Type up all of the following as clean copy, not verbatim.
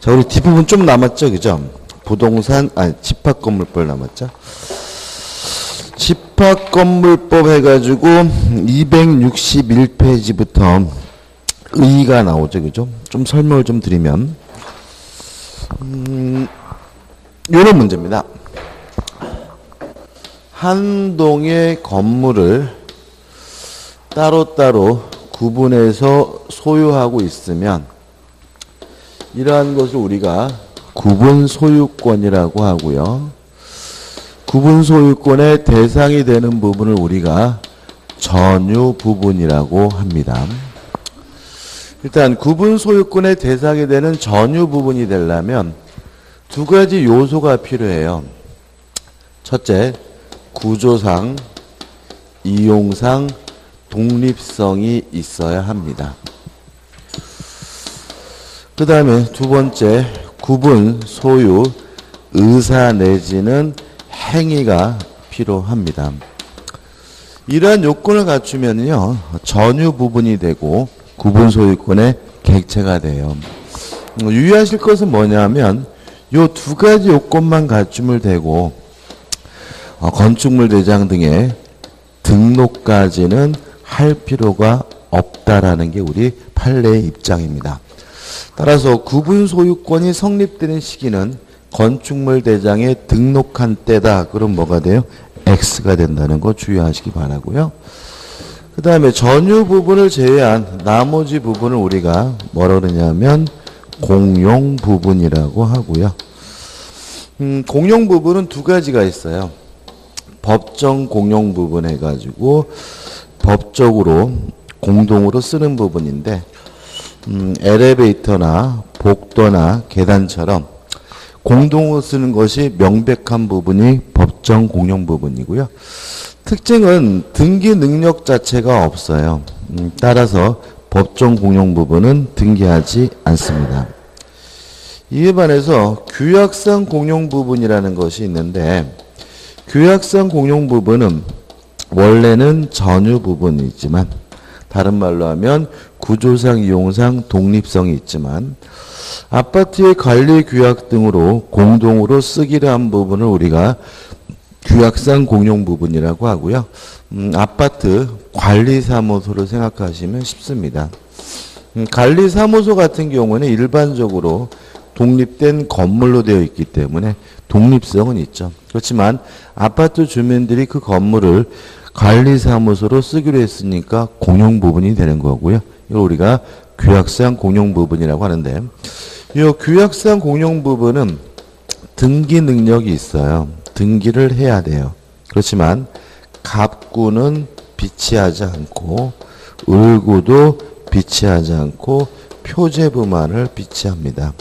자, 우리 뒷부분 좀 남았죠, 그죠? 부동산, 집합건물법 남았죠? 집합건물법 해가지고 261페이지부터 의의가 나오죠, 그죠? 좀 설명을 좀 드리면, 요런 문제입니다. 한 동의 건물을 따로따로 구분해서 소유하고 있으면 이러한 것을 우리가 구분 소유권이라고 하고요. 구분 소유권의 대상이 되는 부분을 우리가 전유 부분이라고 합니다. 일단 구분 소유권의 대상이 되는 전유 부분이 되려면 두 가지 요소가 필요해요. 첫째, 구조상, 이용상, 독립성이 있어야 합니다. 그 다음에 두 번째, 구분, 소유, 의사 내지는 행위가 필요합니다. 이러한 요건을 갖추면요, 전유 부분이 되고 구분 소유권의 객체가 돼요. 유의하실 것은 뭐냐면 요 두 가지 요건만 갖추면 되고 건축물 대장 등의 등록까지는 할 필요가 없다라는 게 우리 판례의 입장입니다. 따라서 구분 소유권이 성립되는 시기는 건축물 대장에 등록한 때다. 그럼 뭐가 돼요? X가 된다는 거 주의하시기 바라고요. 그 다음에 전유 부분을 제외한 나머지 부분을 우리가 뭐라 그러냐면 공용 부분이라고 하고요. 공용 부분은 두 가지가 있어요. 법정 공용 부분 해가지고 법적으로 공동으로 쓰는 부분인데 엘리베이터나 복도나 계단처럼 공동으로 쓰는 것이 명백한 부분이 법정 공용 부분이고요. 특징은 등기 능력 자체가 없어요. 따라서 법정 공용 부분은 등기하지 않습니다. 이에 반해서 규약상 공용 부분이라는 것이 있는데 규약상 공용 부분은 원래는 전유 부분이지만 다른 말로 하면 구조상, 이용상 독립성이 있지만 아파트의 관리 규약 등으로 공동으로 쓰기로 한 부분을 우리가 규약상 공용 부분이라고 하고요. 아파트 관리사무소를 생각하시면 쉽습니다. 관리사무소 같은 경우는 일반적으로 독립된 건물로 되어 있기 때문에 독립성은 있죠. 그렇지만 아파트 주민들이 그 건물을 관리사무소로 쓰기로 했으니까 공용 부분이 되는 거고요. 이걸 우리가 규약상 공용 부분이라고 하는데 이 규약상 공용 부분은 등기 능력이 있어요. 등기를 해야 돼요. 그렇지만 갑구는 비치하지 않고 을구도 비치하지 않고 표제부만을 비치합니다.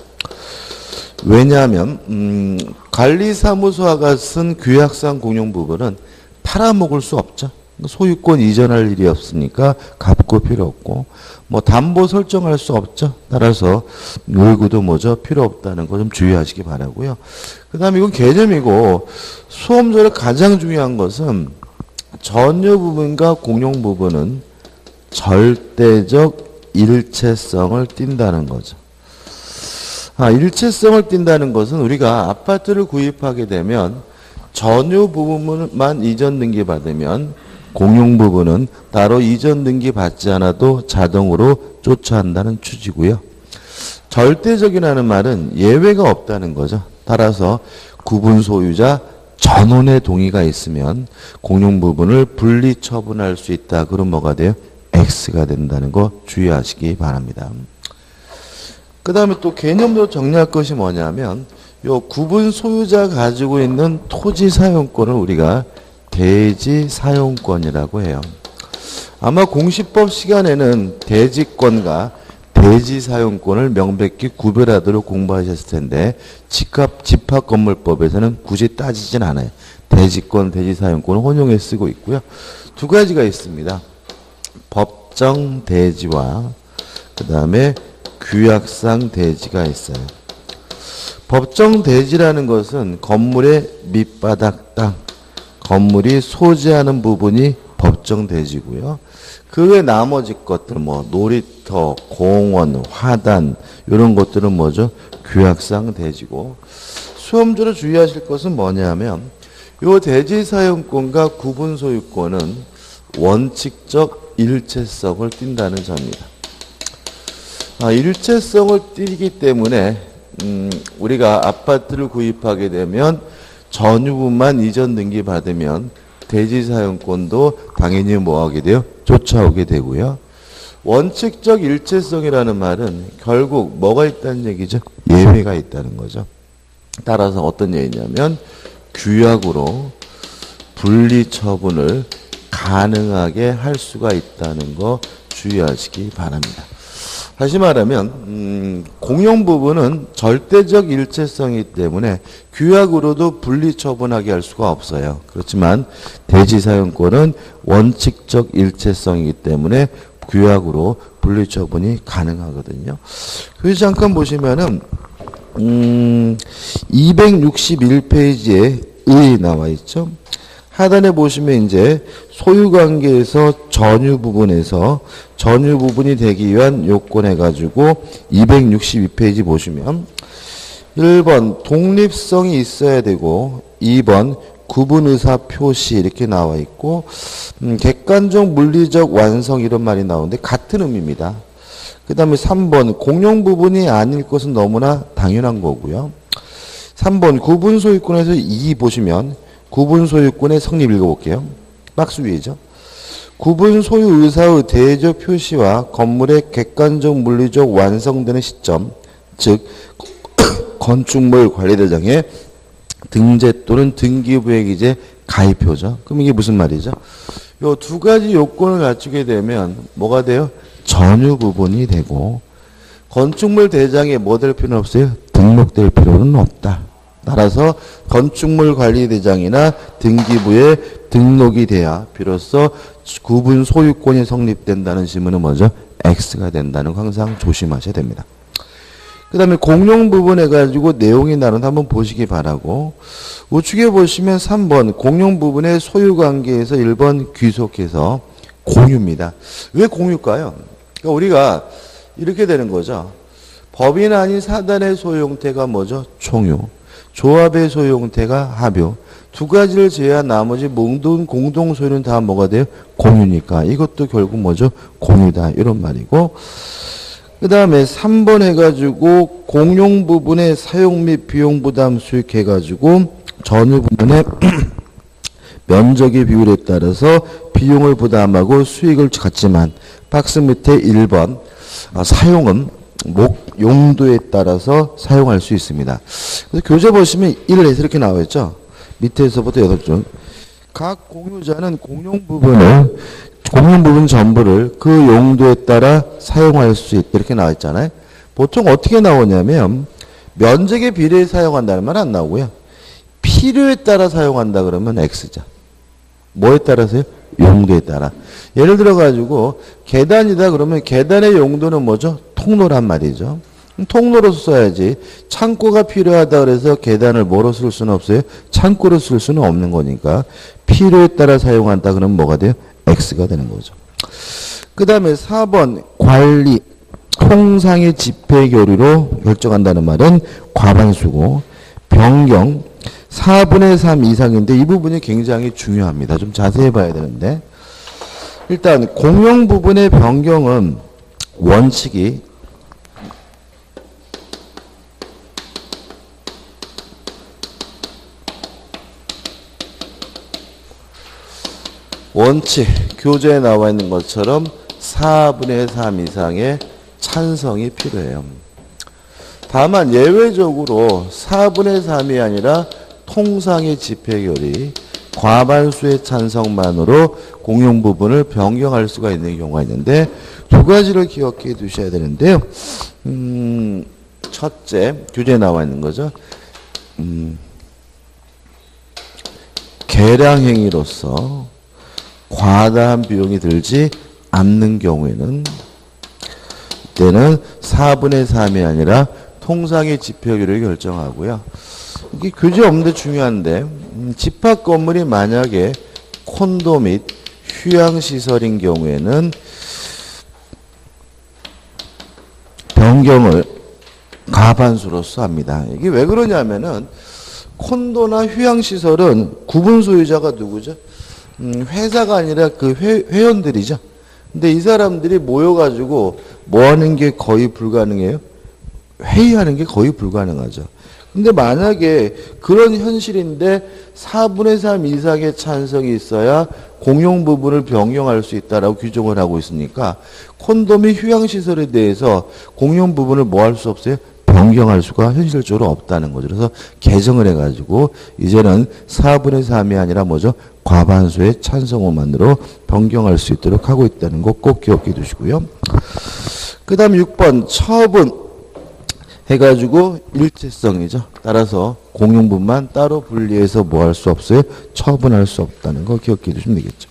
왜냐하면 관리사무소가 쓴 규약상 공용 부분은 팔아먹을 수 없죠. 소유권 이전할 일이 없으니까 갑구 필요 없고 뭐 담보 설정할 수 없죠. 따라서 을구도 뭐죠? 필요 없다는 거 좀 주의하시기 바라고요. 그 다음에 이건 개념이고 수험적으로 가장 중요한 것은 전유 부분과 공용 부분은 절대적 일체성을 띈다는 거죠. 일체성을 띈다는 것은 우리가 아파트를 구입하게 되면 전유 부분만 이전 등기 받으면 공용 부분은 따로 이전 등기 받지 않아도 자동으로 쫓아한다는 취지고요. 절대적이라는 말은 예외가 없다는 거죠. 따라서 구분 소유자 전원의 동의가 있으면 공용 부분을 분리 처분할 수 있다. 그럼 뭐가 돼요? X가 된다는 거 주의하시기 바랍니다. 그 다음에 또 개념으로 정리할 것이 뭐냐면 요 구분 소유자가 가지고 있는 토지 사용권을 우리가 대지 사용권이라고 해요. 아마 공시법 시간에는 대지권과 대지 사용권을 명백히 구별하도록 공부하셨을 텐데 집합건물법에서는 굳이 따지진 않아요. 대지권, 대지 사용권을 혼용해 쓰고 있고요. 두 가지가 있습니다. 법정 대지와 그 다음에 규약상 대지가 있어요. 법정 대지라는 것은 건물의 밑바닥 땅, 건물이 소재하는 부분이 법정 대지고요. 그 외 나머지 것들 뭐 놀이터, 공원, 화단 이런 것들은 뭐죠? 규약상 대지고 수험주로 주의하실 것은 뭐냐면 요 대지 사용권과 구분 소유권은 원칙적 일체성을 띈다는 점입니다. 일체성을 띠기 때문에 우리가 아파트를 구입하게 되면 전유분만 이전 등기 받으면 대지 사용권도 당연히 뭐하게 돼요? 쫓아오게 되고요. 원칙적 일체성이라는 말은 결국 뭐가 있다는 얘기죠? 예외가 있다는 거죠. 따라서 어떤 예외냐면 규약으로 분리 처분을 가능하게 할 수가 있다는 거 주의하시기 바랍니다. 다시 말하면 공용 부분은 절대적 일체성이기 때문에 규약으로도 분리 처분하게 할 수가 없어요. 그렇지만 대지 사용권은 원칙적 일체성이기 때문에 규약으로 분리 처분이 가능하거든요. 그래서 잠깐 보시면은 261페이지에 의 나와 있죠. 하단에 보시면 이제 소유관계에서 전유 부분에서 전유 부분이 되기 위한 요건 해가지고 262페이지 보시면 1번 독립성이 있어야 되고 2번 구분의사 표시 이렇게 나와 있고 객관적 물리적 완성 이런 말이 나오는데 같은 의미입니다. 그 다음에 3번 공용 부분이 아닐 것은 너무나 당연한 거고요. 3번 구분 소유권에서 2 보시면 구분 소유권의 성립 읽어볼게요. 박스 위에죠. 구분 소유 의사의 대조 표시와 건물의 객관적 물리적 완성되는 시점, 즉 건축물 관리대장의 등재 또는 등기부의 기재 가입표죠. 그럼 이게 무슨 말이죠? 요 두 가지 요건을 갖추게 되면 뭐가 돼요? 전유 부분이 되고 건축물 대장에 뭐 될 필요는 없어요? 등록될 필요는 없다. 따라서 건축물 관리대장이나 등기부에 등록이 돼야 비로소 구분 소유권이 성립된다는 지문은 뭐죠? X가 된다는 거 항상 조심하셔야 됩니다. 그 다음에 공용 부분 해가지고 내용이 나눈 한번 보시기 바라고 우측에 보시면 3번 공용 부분의 소유관계에서 1번 귀속해서 공유입니다. 왜 공유일까요? 그러니까 우리가 이렇게 되는 거죠. 법인 아닌 사단의 소유 형태가 뭐죠? 총유. 조합의 소유 형태가 합유. 두 가지를 제외한 나머지 모든 공동 소유는 다 뭐가 돼요? 공유니까. 이것도 결국 뭐죠? 공유다. 이런 말이고. 그 다음에 3번 해가지고 공용 부분의 사용 및 비용 부담 수익 해가지고 전유 부분의 면적의 비율에 따라서 비용을 부담하고 수익을 갖지만 박스 밑에 1번 사용은 용도에 따라서 사용할 수 있습니다. 그래서 교재 보시면 1에서 이렇게 나와 있죠. 밑에서부터 8줄. 각 공유자는 공용 부분 전부를 그 용도에 따라 사용할 수 있다. 이렇게 나와 있잖아요. 보통 어떻게 나오냐면 면적에 비례해 사용한다는 말 안 나오고요. 필요에 따라 사용한다 그러면 X죠. 뭐에 따라서요? 용도에 따라. 예를 들어 가지고 계단이다 그러면 계단의 용도는 뭐죠? 통로란 말이죠. 통로로서 써야지. 창고가 필요하다 그래서 계단을 뭐로 쓸 수는 없어요? 창고로 쓸 수는 없는 거니까 필요에 따라 사용한다 그러면 뭐가 돼요? X가 되는 거죠. 그 다음에 4번 관리 통상의 집회 교류로 결정한다는 말은 과반수고 변경 4분의 3 이상인데 이 부분이 굉장히 중요합니다. 좀 자세히 봐야 되는데 일단 공용 부분의 변경은 원칙이 교재에 나와 있는 것처럼 4분의 3 이상의 찬성이 필요해요. 다만 예외적으로 4분의 3이 아니라 통상의 집회결의 과반수의 찬성만으로 공용 부분을 변경할 수가 있는 경우가 있는데 두 가지를 기억해 두셔야 되는데요. 첫째, 교재에 나와 있는 거죠. 계량행위로서 과다한 비용이 들지 않는 경우에는 때는 4분의 3이 아니라 통상의 집회율을 결정하고요. 이게 교재 없는데 중요한데 집합 건물이 만약에 콘도 및 휴양시설인 경우에는 변경을 과반수로서 합니다. 이게 왜 그러냐면은 콘도나 휴양시설은 구분 소유자가 누구죠? 회사가 아니라 그 회원들이죠. 근데 이 사람들이 모여가지고 뭐 하는 게 거의 불가능해요? 회의하는 게 거의 불가능하죠. 근데 만약에 그런 현실인데 4분의 3 이상의 찬성이 있어야 공용 부분을 변경할 수 있다라고 규정을 하고 있으니까 콘도 및 휴양시설에 대해서 공용 부분을 뭐 할 수 없어요? 변경할 수가 현실적으로 없다는 거죠. 그래서 개정을 해가지고 이제는 4분의 3이 아니라 뭐죠? 과반수의 찬성어만으로 변경할 수 있도록 하고 있다는 거 꼭 기억해 두시고요. 그 다음 6번 처분 해가지고 일체성이죠. 따라서 공용분만 따로 분리해서 뭐 할 수 없어요? 처분할 수 없다는 거 기억해 두시면 되겠죠.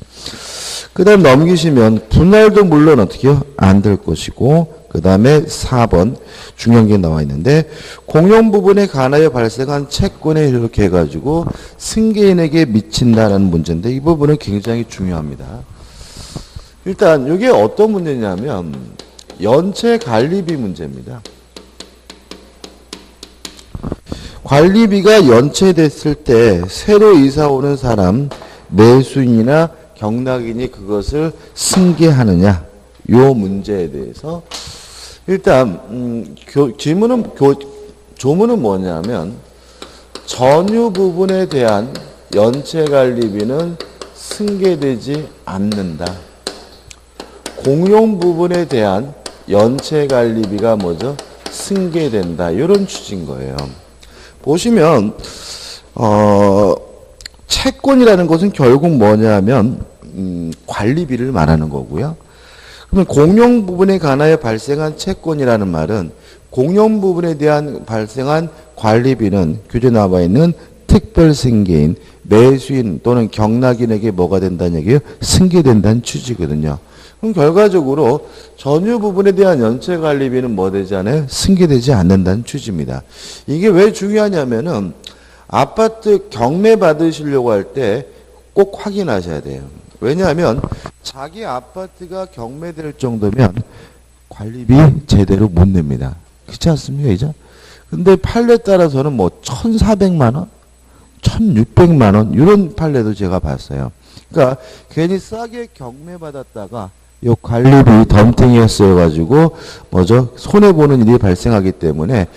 그 다음 넘기시면 분할도 물론 어떻게 해요? 안 될 것이고 그 다음에 4번 중요한 게 나와 있는데 공용 부분에 관하여 발생한 채권에 이렇게 해가지고 승계인에게 미친다라는 문제인데 이 부분은 굉장히 중요합니다. 일단 이게 어떤 문제냐면 연체 관리비 문제입니다. 관리비가 연체됐을 때 새로 이사 오는 사람 매수인이나 경락인이 그것을 승계하느냐 요 문제에 대해서 일단 조문은 뭐냐면 전유 부분에 대한 연체 관리비는 승계되지 않는다. 공용 부분에 대한 연체 관리비가 뭐죠? 승계된다. 이런 취지인 거예요. 보시면 채권이라는 것은 결국 뭐냐면 관리비를 말하는 거고요. 그러면 공용 부분에 관하여 발생한 채권이라는 말은 공용 부분에 대한 발생한 관리비는 규정에 나와 있는 특별승계인, 매수인 또는 경락인에게 뭐가 된다는 얘기예요? 승계된다는 취지거든요. 그럼 결과적으로 전유 부분에 대한 연체 관리비는 뭐 되지 않아요? 승계되지 않는다는 취지입니다. 이게 왜 중요하냐면은 아파트 경매 받으시려고 할 때 꼭 확인하셔야 돼요. 왜냐하면 자기 아파트가 경매될 정도면 관리비 제대로 못 냅니다. 그렇지 않습니까? 이제? 근데 판례 따라서는 뭐 1,400만 원, 1,600만 원 이런 판례도 제가 봤어요. 그러니까 괜히 싸게 경매 받았다가 요 관리비 덤탱이였어요 가지고 뭐죠? 손해 보는 일이 발생하기 때문에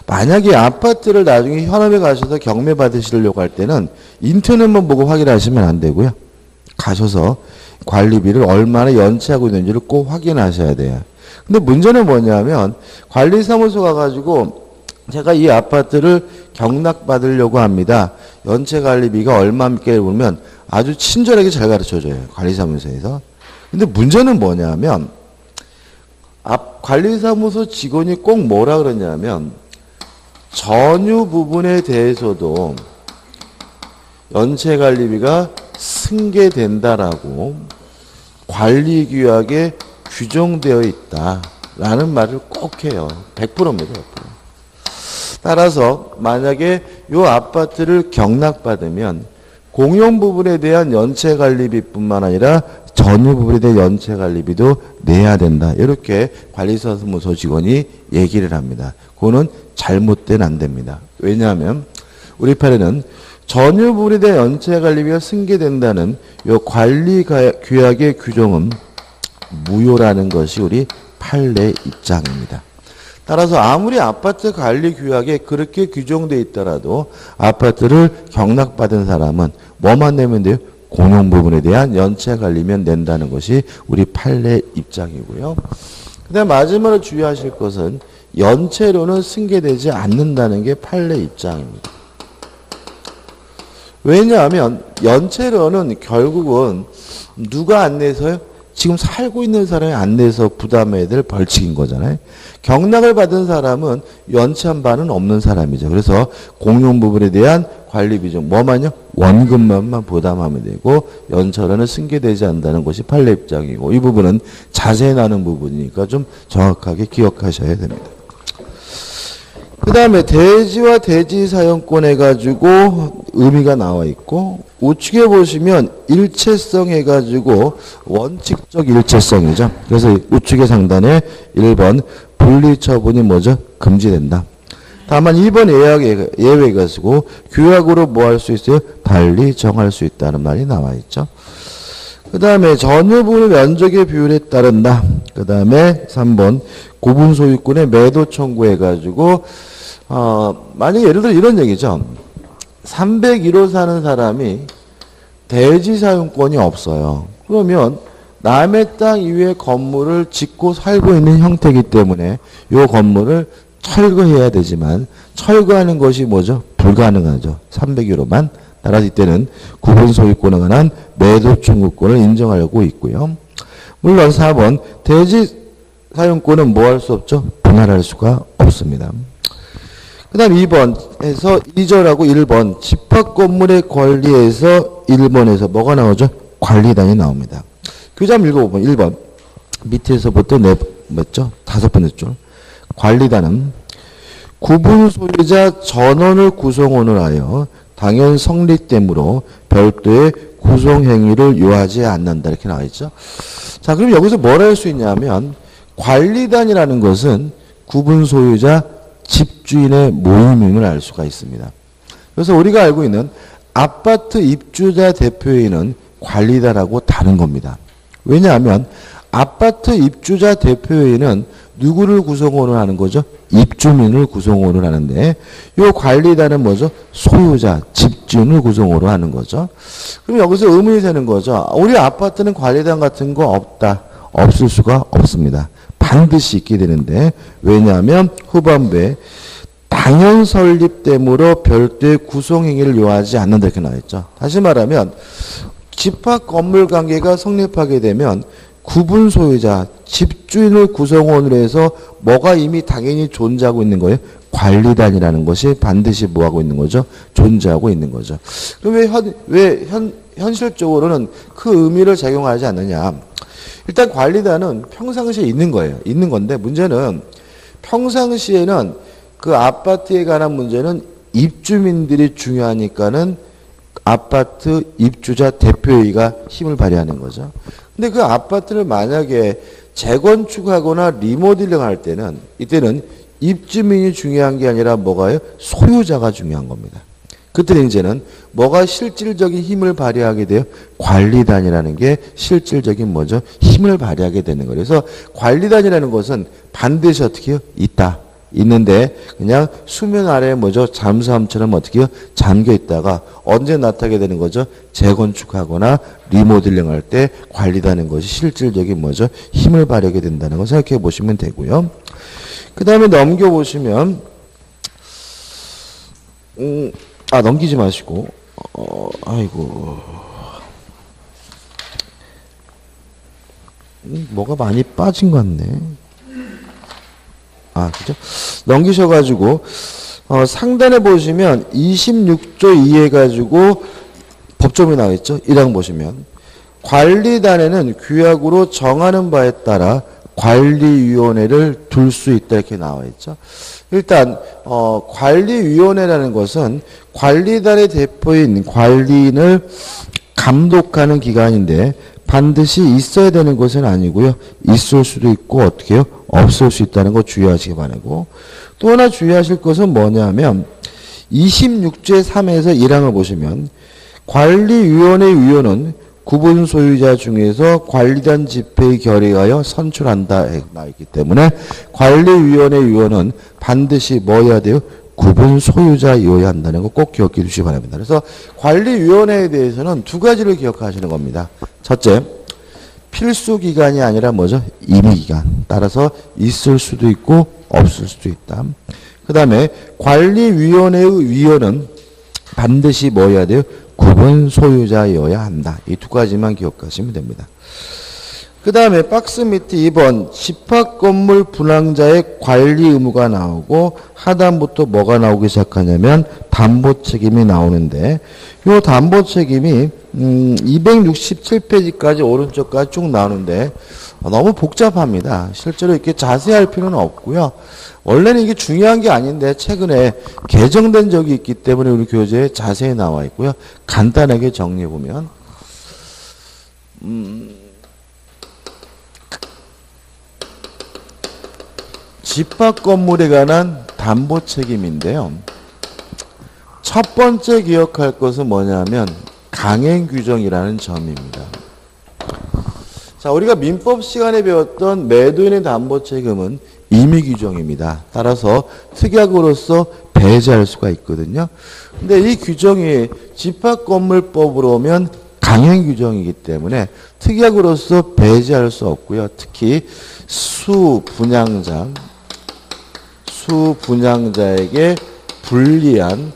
만약에 아파트를 나중에 현업에 가셔서 경매 받으시려고 할 때는 인터넷만 보고 확인하시면 안 되고요. 가셔서 관리비를 얼마나 연체하고 있는지를 꼭 확인하셔야 돼요. 근데 문제는 뭐냐면 관리사무소 가가지고 제가 이 아파트를 경락받으려고 합니다. 연체 관리비가 얼마입니까? 보면 아주 친절하게 잘 가르쳐줘요. 관리사무소에서. 근데 문제는 뭐냐면 관리사무소 직원이 꼭 뭐라 그러냐면 전유 부분에 대해서도 연체 관리비가 승계된다라고 관리규약에 규정되어 있다라는 말을 꼭 해요. 100%입니다. 100%. 따라서 만약에 이 아파트를 경락받으면 공용 부분에 대한 연체 관리비뿐만 아니라 전유 부분에 대한 연체 관리비도 내야 된다. 이렇게 관리사무소 직원이 얘기를 합니다. 그거는 잘못된 안 됩니다. 왜냐하면 우리 판에는 전유 부분에 대한 연체 관리비가 승계된다는 이 관리 규약의 규정은 무효라는 것이 우리 판례 입장입니다. 따라서 아무리 아파트 관리 규약에 그렇게 규정되어 있더라도 아파트를 경락받은 사람은 뭐만 내면 돼요? 공용 부분에 대한 연체 관리면 낸다는 것이 우리 판례 입장이고요. 그 다음 마지막으로 주의하실 것은 연체료는 승계되지 않는다는 게 판례 입장입니다. 왜냐하면 연체료는 결국은 누가 안 내서요? 지금 살고 있는 사람이 안 내서 부담해야 될 벌칙인 거잖아요. 경락을 받은 사람은 연체한 바는 없는 사람이죠. 그래서 공용 부분에 대한 관리 비용 뭐만요? 원금만 부담하면 되고 연체료는 승계되지 않는다는 것이 판례 입장이고 이 부분은 자세히 나눈 부분이니까 좀 정확하게 기억하셔야 됩니다. 그 다음에 대지와 대지 사용권 해가지고 의미가 나와 있고 우측에 보시면 일체성 해가지고 원칙적 일체성이죠. 그래서 우측의 상단에 1번 분리 처분이 뭐죠? 금지된다. 다만 2번 예외가 쓰고 규약으로 뭐 할 수 있어요? 달리 정할 수 있다는 말이 나와 있죠. 그 다음에 전유부의 면적의 비율에 따른다. 그 다음에 3번 구분 소유권의 매도 청구해가지고 만약에 예를 들어 이런 얘기죠. 301호 사는 사람이 대지 사용권이 없어요. 그러면 남의 땅 이외의 건물을 짓고 살고 있는 형태이기 때문에 이 건물을 철거해야 되지만 철거하는 것이 뭐죠? 불가능하죠. 301호만. 따라서 이때는 구분 소유권에 관한 매도 청구권을 인정하고 있고요. 물론 4번 대지 사용권은 뭐 할 수 없죠? 분할할 수가 없습니다. 그 다음 2번에서 2절하고 1번 집합 건물의 권리에서 1번에서 뭐가 나오죠? 관리단이 나옵니다. 교재 한번 읽어보면 1번 밑에서부터 맞죠? 5번째 줄. 관리단은 구분 소유자 전원을 구성원으로 하여 당연 성립되므로 별도의 구성행위를 요하지 않는다. 이렇게 나와 있죠. 자, 그럼 여기서 뭘 할 수 있냐면 관리단이라는 것은 구분 소유자 집주인의 모임임을 알 수가 있습니다. 그래서 우리가 알고 있는 아파트 입주자 대표회의는 관리단하고 다른 겁니다. 왜냐하면 아파트 입주자 대표회의는 누구를 구성원으로 하는 거죠? 입주민을 구성원으로 하는데 이 관리단은 뭐죠? 소유자, 집주인을 구성원으로 하는 거죠. 그럼 여기서 의문이 되는 거죠. 우리 아파트는 관리단 같은 거 없다. 없을 수가 없습니다. 반드시 있게 되는데 왜냐하면 후반부에 당연 설립됨으로 별도의 구성행위를 요하지 않는다 이렇게 나와 있죠. 다시 말하면 집합 건물 관계가 성립하게 되면 구분 소유자, 집주인을 구성원으로 해서 뭐가 이미 당연히 존재하고 있는 거예요? 관리단이라는 것이 반드시 뭐하고 있는 거죠? 존재하고 있는 거죠. 그럼 왜 현실적으로는 그 의미를 적용하지 않느냐? 일단 관리단은 평상시에 있는 거예요. 있는 건데 문제는 평상시에는 그 아파트에 관한 문제는 입주민들이 중요하니까는 아파트 입주자 대표회의가 힘을 발휘하는 거죠. 근데 그 아파트를 만약에 재건축하거나 리모델링 할 때는 이때는 입주민이 중요한 게 아니라 뭐가요? 소유자가 중요한 겁니다. 그때는 이제는 뭐가 실질적인 힘을 발휘하게 돼요? 관리단이라는 게 실질적인 뭐죠? 힘을 발휘하게 되는 거예요. 그래서 관리단이라는 것은 반드시 어떻게 해요? 있다. 있는데 그냥 수면 아래에 뭐죠? 잠수함처럼 어떻게 해요? 잠겨 있다가 언제 나타나게 되는 거죠? 재건축하거나 리모델링 할 때 관리단인 것이 실질적인 뭐죠? 힘을 발휘하게 된다는 거 생각해 보시면 되고요. 그 다음에 넘겨보시면 넘기지 마시고 아이고 뭐가 많이 빠진 것 같네. 그죠? 넘기셔가지고, 상단에 보시면 26조 2 해가지고 법조문이 나와있죠? 1항 보시면. 관리단에는 규약으로 정하는 바에 따라 관리위원회를 둘 수 있다. 이렇게 나와있죠? 일단, 관리위원회라는 것은 관리단의 대표인 관리인을 감독하는 기관인데 반드시 있어야 되는 것은 아니고요. 있을 수도 있고 어떻게 해요? 없을 수 있다는 거 주의하시기 바라고. 또 하나 주의하실 것은 뭐냐면 26조의 3에서 1항을 보시면 관리위원회 위원은 구분 소유자 중에서 관리단 집회의 결의하여 선출한다 나와 있기 때문에 관리위원회 위원은 반드시 뭐 해야 돼요? 구분 소유자여야 한다는 거 꼭 기억해 주시기 바랍니다. 그래서 관리위원회에 대해서는 두 가지를 기억하시는 겁니다. 첫째, 필수 기간이 아니라 뭐죠? 임의 기간. 따라서 있을 수도 있고 없을 수도 있다. 그 다음에 관리위원회의 위원은 반드시 뭐 해야 돼요? 구분 소유자여야 한다. 이 두 가지만 기억하시면 됩니다. 그 다음에 박스 밑에 2번 집합건물 분양자의 관리 의무가 나오고 하단부터 뭐가 나오기 시작하냐면 담보책임이 나오는데 이 담보책임이 267페이지까지 오른쪽까지 쭉 나오는데 너무 복잡합니다. 실제로 이렇게 자세히 할 필요는 없고요. 원래는 이게 중요한 게 아닌데 최근에 개정된 적이 있기 때문에 우리 교재에 자세히 나와 있고요. 간단하게 정리해보면 집합 건물에 관한 담보 책임인데요. 첫 번째 기억할 것은 뭐냐면 강행 규정이라는 점입니다. 자, 우리가 민법 시간에 배웠던 매도인의 담보 책임은 임의 규정입니다. 따라서 특약으로서 배제할 수가 있거든요. 근데 이 규정이 집합건물법으로 오면 강행 규정이기 때문에 특약으로서 배제할 수 없고요. 특히 수분양자에게 불리한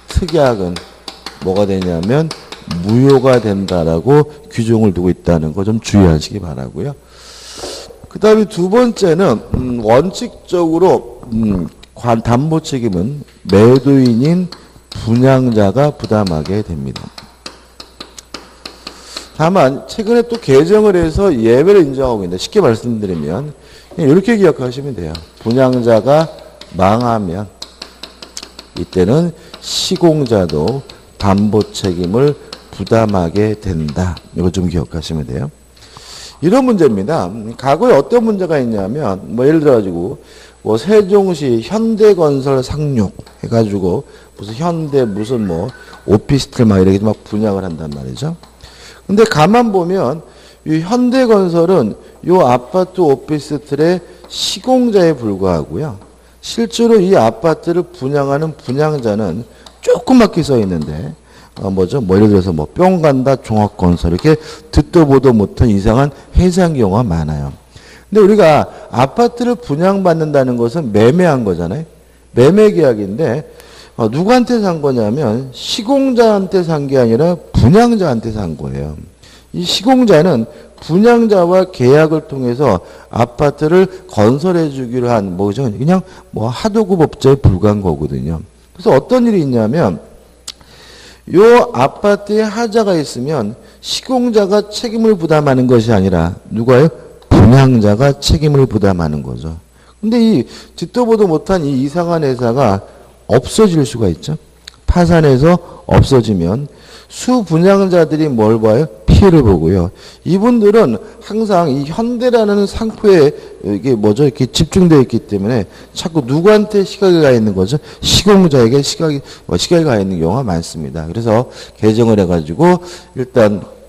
특약은 뭐가 되냐면 무효가 된다라고 규정을 두고 있다는 거 좀 주의하시기 바라고요. 그 다음에 두 번째는 원칙적으로 담보 책임은 매도인인 분양자가 부담하게 됩니다. 다만 최근에 또 개정을 해서 예외를 인정하고 있는데 쉽게 말씀드리면 이렇게 기억하시면 돼요. 분양자가 망하면 이때는 시공자도 담보 책임을 부담하게 된다. 이거 좀 기억하시면 돼요. 이런 문제입니다. 과거에 어떤 문제가 있냐면 예를 들어 가지고 세종시 현대건설 상륙 해가지고 무슨 현대 무슨 오피스텔 막 이렇게 막 분양을 한단 말이죠. 근데 가만 보면 이 현대건설은 요 아파트 오피스텔의 시공자에 불과하고요. 실제로 이 아파트를 분양하는 분양자는 조그맣게 써 있는데 예를 들어서 뿅 간다 종합건설 이렇게 듣도 보도 못한 이상한 해상 경우가 많아요. 근데 우리가 아파트를 분양받는다는 것은 매매한 거잖아요. 매매 계약인데 누구한테 산 거냐면 시공자한테 산 게 아니라 분양자한테 산 거예요. 이 시공자는 분양자와 계약을 통해서 아파트를 건설해 주기로 한 그냥 하도급 업자에 불과한 거거든요. 그래서 어떤 일이 있냐면 요 아파트에 하자가 있으면 시공자가 책임을 부담하는 것이 아니라 누가요? 분양자가 책임을 부담하는 거죠. 근데 이 듣도 보도 못한 이 이상한 회사가 없어질 수가 있죠. 파산해서 없어지면 수분양자들이 뭘 봐요? 피해를 보고요. 이분들은 항상 이 현대라는 상표에 이렇게 집중되어 있기 때문에 자꾸 누구한테 시각이 가 있는 거죠? 시공자에게 시각이 가 있는 경우가 많습니다. 그래서 개정을 해가지고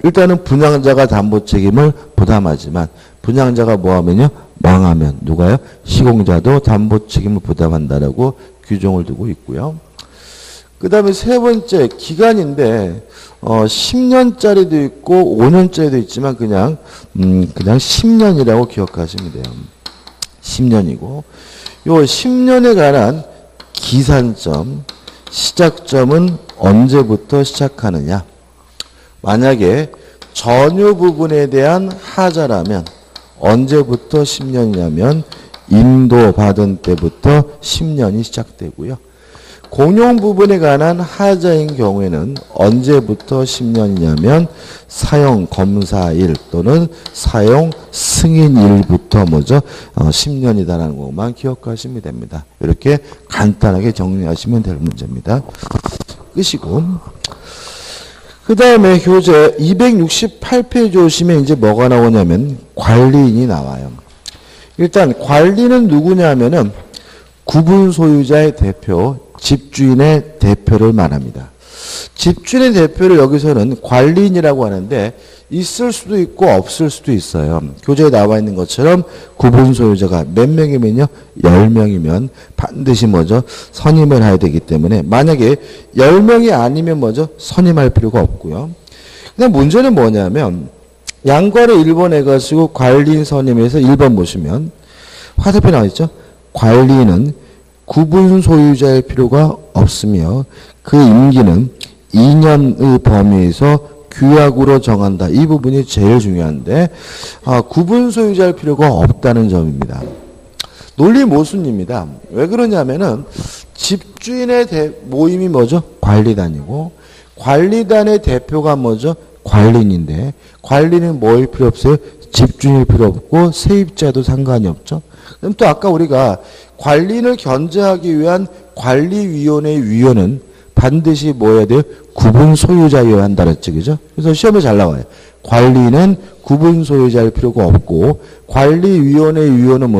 일단은 분양자가 담보 책임을 부담하지만 분양자가 뭐하면요? 망하면 누가요? 시공자도 담보 책임을 부담한다라고 규정을 두고 있고요. 그 다음에 세 번째 기간인데 10년짜리도 있고 5년짜리도 있지만 그냥 10년이라고 기억하시면 돼요. 10년이고 요 10년에 관한 기산점 시작점은 언제부터 시작하느냐. 만약에 전유 부분에 대한 하자라면 언제부터 10년이냐면 인도받은 때부터 10년이 시작되고요. 공용 부분에 관한 하자인 경우에는 언제부터 10년이냐면 사용 검사일 또는 사용 승인일부터 10년이다라는 것만 기억하시면 됩니다. 이렇게 간단하게 정리하시면 될 문제입니다. 끝이고 그 다음에 교재 268페이지 오시면 이제 뭐가 나오냐면 관리인이 나와요. 일단 관리는 누구냐면은 구분 소유자의 대표, 집주인의 대표를 말합니다. 집주인의 대표를 여기서는 관리인이라고 하는데 있을 수도 있고 없을 수도 있어요. 교재에 나와 있는 것처럼 구분 소유자가 몇 명이면요? 10명이면 반드시 선임을 해야 되기 때문에 만약에 10명이 아니면 선임할 필요가 없고요. 근데 문제는 뭐냐면 양괄호 1번 해가지고 관리인 선임에서 1번 보시면 화살표 나와 있죠? 관리인은 구분 소유자일 필요가 없으며 그 임기는 2년의 범위에서 규약으로 정한다. 이 부분이 제일 중요한데 구분 소유자일 필요가 없다는 점입니다. 논리 모순입니다. 왜 그러냐면은 집주인의 모임이 관리단이고 관리단의 대표가 관리인인데 관리는 뭐일 필요 없어요? 집주인일 필요 없고 세입자도 상관이 없죠. 그럼 또 아까 우리가 관리인을 견제하기 위한 관리위원회의 위원은 반드시 뭐여야 돼요? 구분 소유자여야 한다 그랬죠. 그죠? 그래서 시험에 잘 나와요. 관리인은 구분 소유자일 필요가 없고 관리위원회의 위원은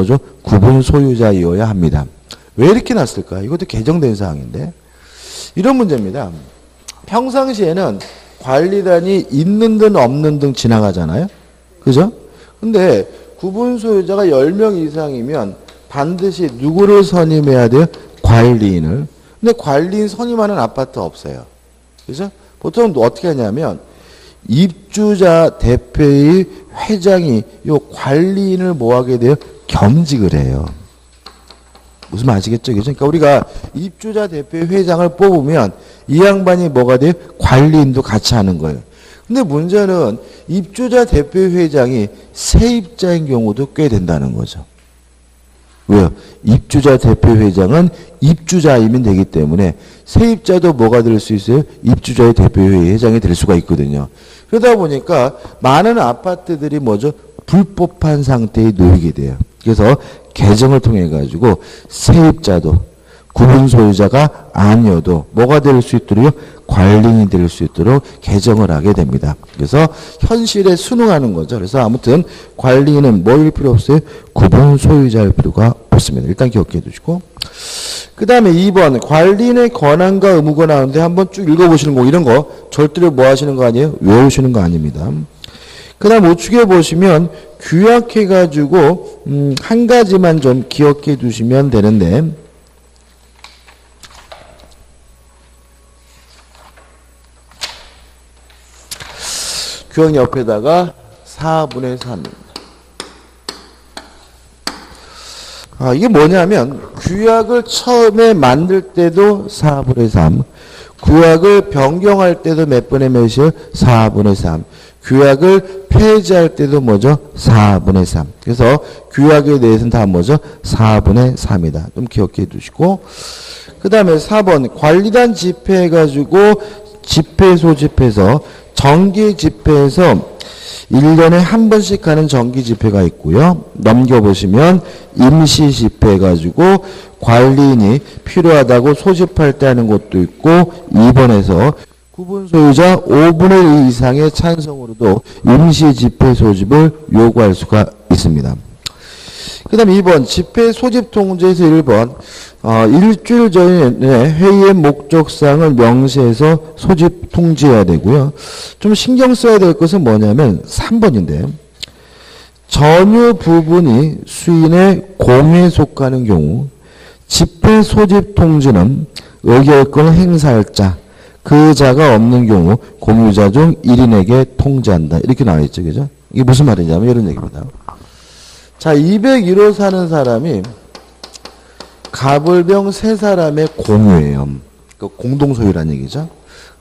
구분 소유자여야 합니다. 왜 이렇게 났을까? 이것도 개정된 사항인데. 이런 문제입니다. 평상시에는 관리단이 있는 등 없는 등 지나가잖아요. 그죠? 근데 구분 소유자가 10명 이상이면 반드시 누구를 선임해야 돼요? 관리인을. 근데 관리인 선임하는 아파트 없어요. 그죠? 보통 어떻게 하냐면 입주자 대표의 회장이 요 관리인을 뭐 하게 돼요? 겸직을 해요. 무슨 말 아시겠죠? 그러니까 우리가 입주자 대표의 회장을 뽑으면 이 양반이 뭐가 돼요? 관리인도 같이 하는 거예요. 근데 문제는 입주자 대표의 회장이 세입자인 경우도 꽤 된다는 거죠. 왜요? 입주자 대표 회장은 입주자이면 되기 때문에 세입자도 뭐가 될 수 있어요? 입주자의 대표회장이 될 수가 있거든요. 그러다 보니까 많은 아파트들이 뭐죠? 불법한 상태에 놓이게 돼요. 그래서 개정을 통해 가지고 세입자도 구분 소유자가 아니어도 뭐가 될 수 있도록 관리인이 될 수 있도록 개정을 하게 됩니다. 그래서 현실에 순응하는 거죠. 그래서 아무튼 관리인은 뭐일 필요 없어요? 구분 소유자일 필요가 없습니다. 일단 기억해 두시고. 그 다음에 2번 관리인의 권한과 의무가 나오는데 한번 쭉 읽어보시는 거 이런 거 절대로 뭐 하시는 거 아니에요? 외우시는 거 아닙니다. 그 다음 우측에 보시면 규약해가지고 한 가지만 좀 기억해 두시면 되는데 규약 옆에다가 4분의 3입니다. 이게 뭐냐면 규약을 처음에 만들 때도 4분의 3 규약을 변경할 때도 몇 분의 몇이요? 4분의 3 규약을 폐지할 때도 뭐죠? 4분의 3 그래서 규약에 대해서는 다 뭐죠? 4분의 3이다. 좀 기억해 두시고 그 다음에 4번 관리단 집회해가지고 집회 소집해서 정기 집회에서 1년에 한 번씩 하는 정기 집회가 있고요. 넘겨보시면 임시 집회 해가지고 관리인이 필요하다고 소집할 때 하는 것도 있고 2번에서 구분 소유자 5분의 1 이상의 찬성으로도 임시 집회 소집을 요구할 수가 있습니다. 그 다음 2번 집회 소집 통지에서 1번 일주일 전에 회의의 목적사항을 명시해서 소집 통지해야 되고요. 좀 신경 써야 될 것은 뭐냐면 3번인데요. 전유 부분이 수인의 공에 속하는 경우 집회 소집 통지는 의결권을 행사할 자, 그 자가 없는 경우 공유자 중 1인에게 통지한다. 이렇게 나와 있죠. 그죠? 이게 무슨 말이냐면 이런 얘기입니다. 자, 201호 사는 사람이 가불병 세 사람의 공유예요. 공동소유란 얘기죠.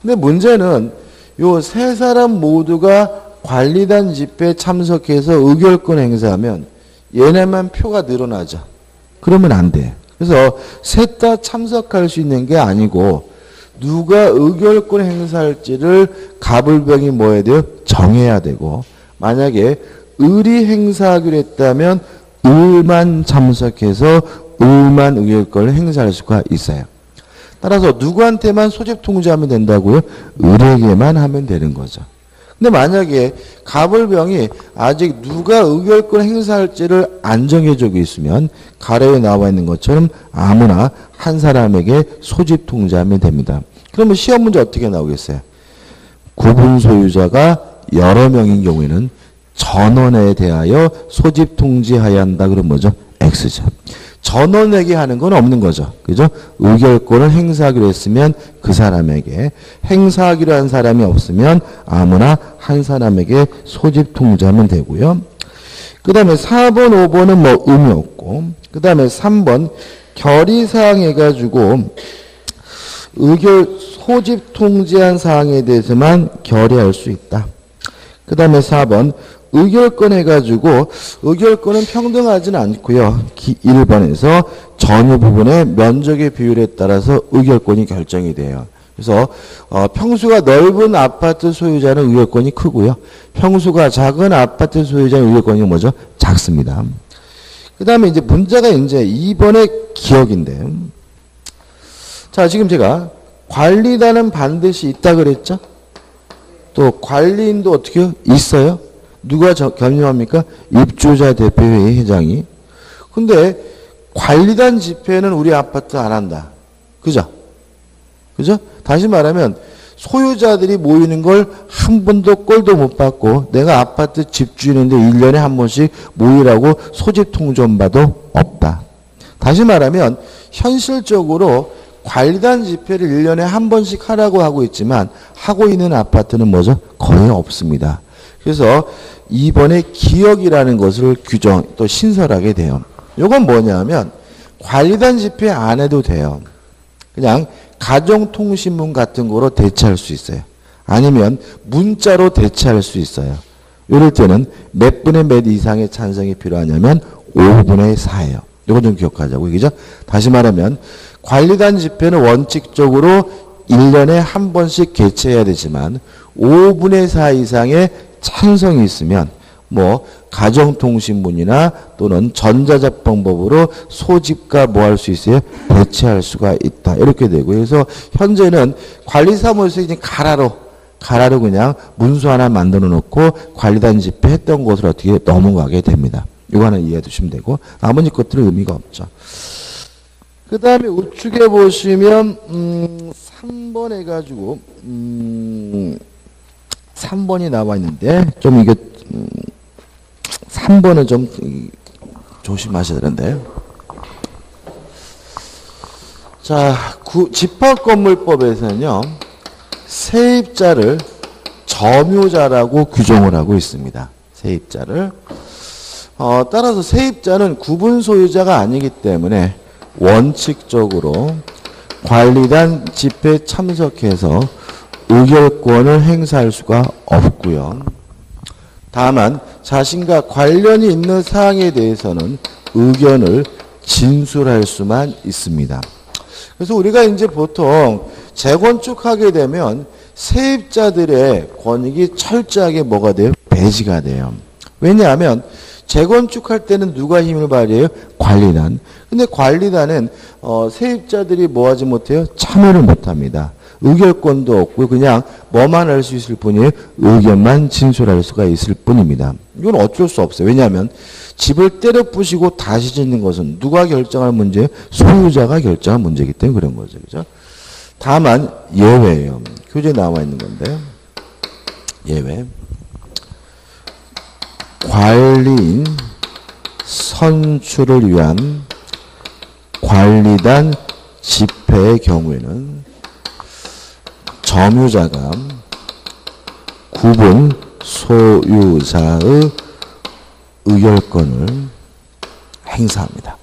근데 문제는 요 세 사람 모두가 관리단 집회에 참석해서 의결권 행사하면 얘네만 표가 늘어나죠. 그러면 안 돼. 그래서 셋 다 참석할 수 있는 게 아니고 누가 의결권 행사할지를 가불병이 뭐 해야 돼요? 정해야 되고 만약에 을이 행사하기로 했다면 을만 참석해서 을만 의결권을 행사할 수가 있어요. 따라서 누구한테만 소집 통지하면 된다고요? 을에게만 하면 되는 거죠. 근데 만약에 가불병이 아직 누가 의결권 행사할지를 안 정해주고 있으면 가래에 나와 있는 것처럼 아무나 한 사람에게 소집 통지하면 됩니다. 그러면 시험 문제 어떻게 나오겠어요? 구분 소유자가 여러 명인 경우에는 전원에 대하여 소집 통지해야 한다. 그럼 뭐죠? X죠. 전원에게 하는 건 없는 거죠. 그죠? 의결권을 행사하기로 했으면 그 사람에게, 행사하기로 한 사람이 없으면 아무나 한 사람에게 소집 통지하면 되고요. 그 다음에 4번, 5번은 뭐 의미 없고, 그 다음에 3번 결의사항 해가지고 소집 통지한 사항에 대해서만 결의할 수 있다. 그 다음에 4번 의결권 해가지고 의결권은 평등하지는 않고요. 1번에서 전유 부분의 면적의 비율에 따라서 의결권이 결정이 돼요. 그래서 평수가 넓은 아파트 소유자는 의결권이 크고요. 평수가 작은 아파트 소유자는 의결권이 뭐죠? 작습니다. 그 다음에 이제 문제가 이제 2번의 기억인데, 자 지금 제가 관리단은 반드시 있다 그랬죠? 또 관리인도 어떻게 해요? 있어요? 누가 겸임합니까? 입주자 대표회의 회장이. 근데 관리단 집회는 우리 아파트 안 한다. 그죠? 그죠? 다시 말하면 소유자들이 모이는 걸 한 번도 꼴도 못 받고 내가 아파트 집주인인데 1년에 한 번씩 모이라고 소집 통전봐도 없다. 다시 말하면 현실적으로 관리단 집회를 1년에 한 번씩 하라고 하고 있지만 하고 있는 아파트는 뭐죠? 거의 없습니다. 그래서 이번에 기억이라는 것을 규정 또 신설하게 돼요. 이건 뭐냐면 관리단 집회 안 해도 돼요. 그냥 가정통신문 같은 거로 대체할 수 있어요. 아니면 문자로 대체할 수 있어요. 이럴 때는 몇 분의 몇 이상의 찬성이 필요하냐면 5분의 4예요. 이거 좀 기억하자고. 그죠? 다시 말하면 관리단 집회는 원칙적으로 1년에 한 번씩 개최해야 되지만 5분의 4 이상의 찬성이 있으면 뭐 가정통신문이나 또는 전자적 방법으로 소집과 뭐 할 수 있어요? 대체할 수가 있다. 이렇게 되고 그래서 현재는 관리사무소에 그냥 가라로 그냥 문서 하나 만들어 놓고 관리단 집회 했던 곳을 어떻게 넘어가게 됩니다. 이거 하나 이해해 두시면 되고 나머지 것들은 의미가 없죠. 그 다음에 우측에 보시면 3번 해가지고 3번이 나와 있는데 좀 이게 3번은 좀 조심하셔야 되는데요. 자, 집합건물법에서는요. 세입자를 점유자라고 규정을 하고 있습니다. 세입자를. 따라서 세입자는 구분 소유자가 아니기 때문에 원칙적으로 관리단 집회에 참석해서 의결권을 행사할 수가 없고요. 다만 자신과 관련이 있는 사항에 대해서는 의견을 진술할 수만 있습니다. 그래서 우리가 이제 보통 재건축하게 되면 세입자들의 권익이 철저하게 뭐가 돼요? 배제가 돼요. 왜냐하면 재건축할 때는 누가 힘을 발휘해요? 관리단. 근데 관리단은 세입자들이 뭐 하지 못해요? 참여를 못합니다. 의결권도 없고 그냥 뭐만 할 수 있을 뿐이에요. 의견만 진술할 수가 있을 뿐입니다. 이건 어쩔 수 없어요. 왜냐하면 집을 때려 부시고 다시 짓는 것은 누가 결정할 문제예요? 소유자가 결정할 문제이기 때문에 그런 거죠. 그죠? 다만 예외예요. 교재에 나와 있는 건데요. 예외. 관리인 선출을 위한 관리단 집회의 경우에는 점유자가 구분 소유자의 의결권을 행사합니다.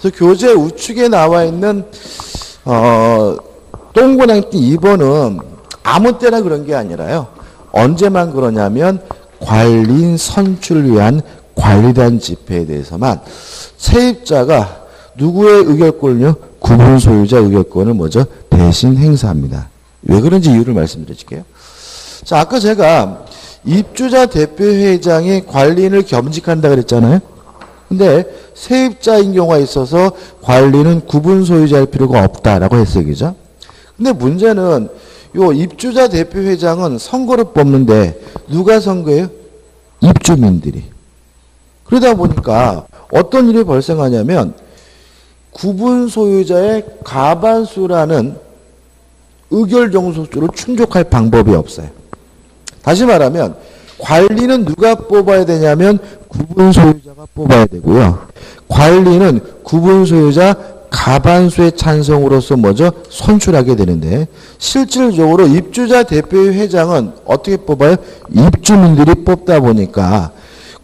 그래서 교재 우측에 나와 있는 동그랑띠 2번은 아무 때나 그런 게 아니라요. 언제만 그러냐면 관리인 선출을 위한 관리단 집회에 대해서만 세입자가 누구의 의결권을요? 구분 소유자 의결권을 뭐죠? 대신 행사합니다. 왜 그런지 이유를 말씀드릴게요. 자, 아까 제가 입주자 대표회장이 관리인을 겸직한다 그랬잖아요. 근데 세입자인 경우가 있어서 관리는 구분 소유자일 필요가 없다라고 했어요. 그죠? 근데 문제는 요 입주자 대표회장은 선거를 뽑는데 누가 선거해요? 입주민들이. 그러다 보니까 어떤 일이 발생하냐면 구분 소유자의 과반수라는 의결 정속주를 충족할 방법이 없어요. 다시 말하면 관리는 누가 뽑아야 되냐면 구분 소유자가 뽑아야 되고요. 관리는 구분 소유자 과반수의 찬성으로서 뭐죠? 선출하게 되는데 실질적으로 입주자 대표회장은 어떻게 뽑아요? 입주민들이 뽑다 보니까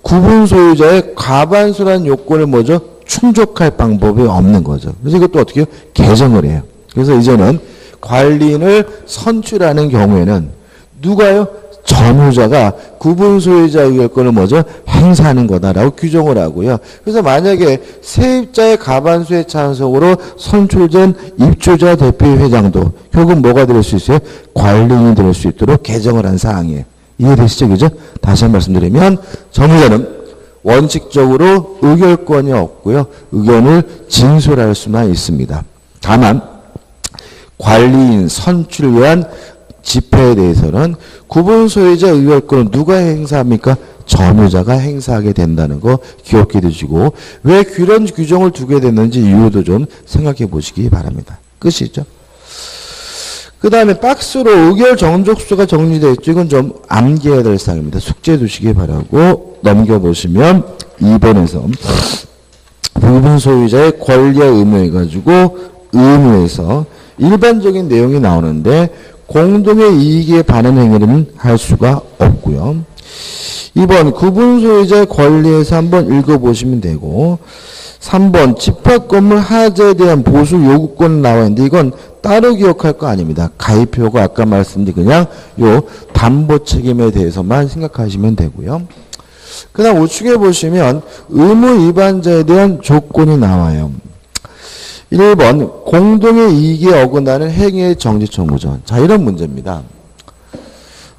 구분 소유자의 과반수라는 요건을 뭐죠? 충족할 방법이 없는 거죠. 그래서 이것도 어떻게 해요? 개정을 해요. 그래서 이제는 관리인을 선출하는 경우에는 누가요? 점유자가 구분 소유자 의결권을 뭐죠? 행사하는 거다라고 규정을 하고요. 그래서 만약에 세입자의 과반수의 찬성으로 선출된 입주자 대표회장도 결국 뭐가 될 수 있어요? 관리인이 될 수 있도록 개정을 한 사항이에요. 이해되시죠? 그죠? 다시 한 번 말씀드리면 점유자는 원칙적으로 의결권이 없고요. 의견을 진술할 수만 있습니다. 다만 관리인 선출을 위한 집회에 대해서는 구분 소유자 의결권을 누가 행사합니까? 전유자가 행사하게 된다는 거 기억해 두시고 왜 그런 규정을 두게 됐는지 이유도 좀 생각해 보시기 바랍니다. 끝이죠. 그 다음에 박스로 의결 정족수가 정리되어 있죠. 이건 좀 암기해야 될 사항입니다. 숙지해 두시기 바라고 넘겨보시면 2번에서 부분 소유자의 권리와 의무해 가지고 의무에서 일반적인 내용이 나오는데 공동의 이익에 반하는 행위는 할 수가 없고요. 2번 구분 소유자의 권리에서 한번 읽어보시면 되고 3번 집합건물 하자에 대한 보수 요구권 나와 있는데 이건 따로 기억할 거 아닙니다. 가입표가 아까 말씀드린 그냥 요 담보 책임에 대해서만 생각하시면 되고요. 그 다음 우측에 보시면 의무 위반자에 대한 조건이 나와요. 1번 공동의 이익에 어긋나는 행위의 정지 청구전. 자, 이런 문제입니다.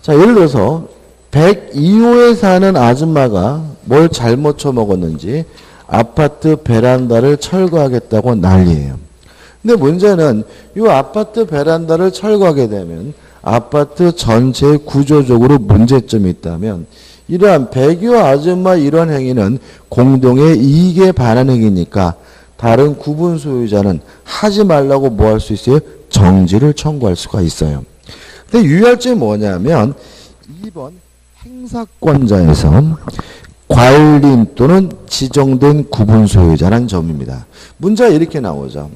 자, 예를 들어서 102호에 사는 아줌마가 뭘 잘못 처먹었는지 아파트 베란다를 철거하겠다고 난리예요. 근데 문제는 이 아파트 베란다를 철거하게 되면 아파트 전체에 구조적으로 문제점이 있다면 이러한 102호 아줌마 이런 행위는 공동의 이익에 반하는 행위니까 다른 구분 소유자는 하지 말라고 뭐 할 수 있어요? 정지를 청구할 수가 있어요. 근데 유의할 점이 뭐냐면 2번 행사권자에서 관리인 또는 지정된 구분 소유자라는 점입니다. 문제가 이렇게 나오죠.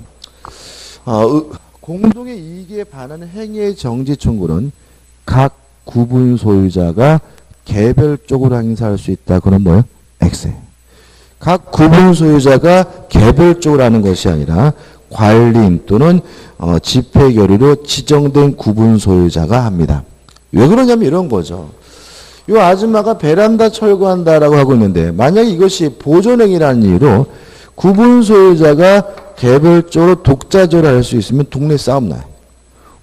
공동의 이익에 반하는 행위의 정지 청구는 각 구분 소유자가 개별적으로 행사할 수 있다. 그건 뭐예요? X. 각 구분 소유자가 개별적으로 하는 것이 아니라 관리인 또는 집회 결의로 지정된 구분 소유자가 합니다. 왜 그러냐면 이런 거죠. 이 아줌마가 베란다 철거한다라고 하고 있는데 만약에 이것이 보존행위라는 이유로 구분 소유자가 개별적으로 독자적으로 할 수 있으면 동네 싸움 나요.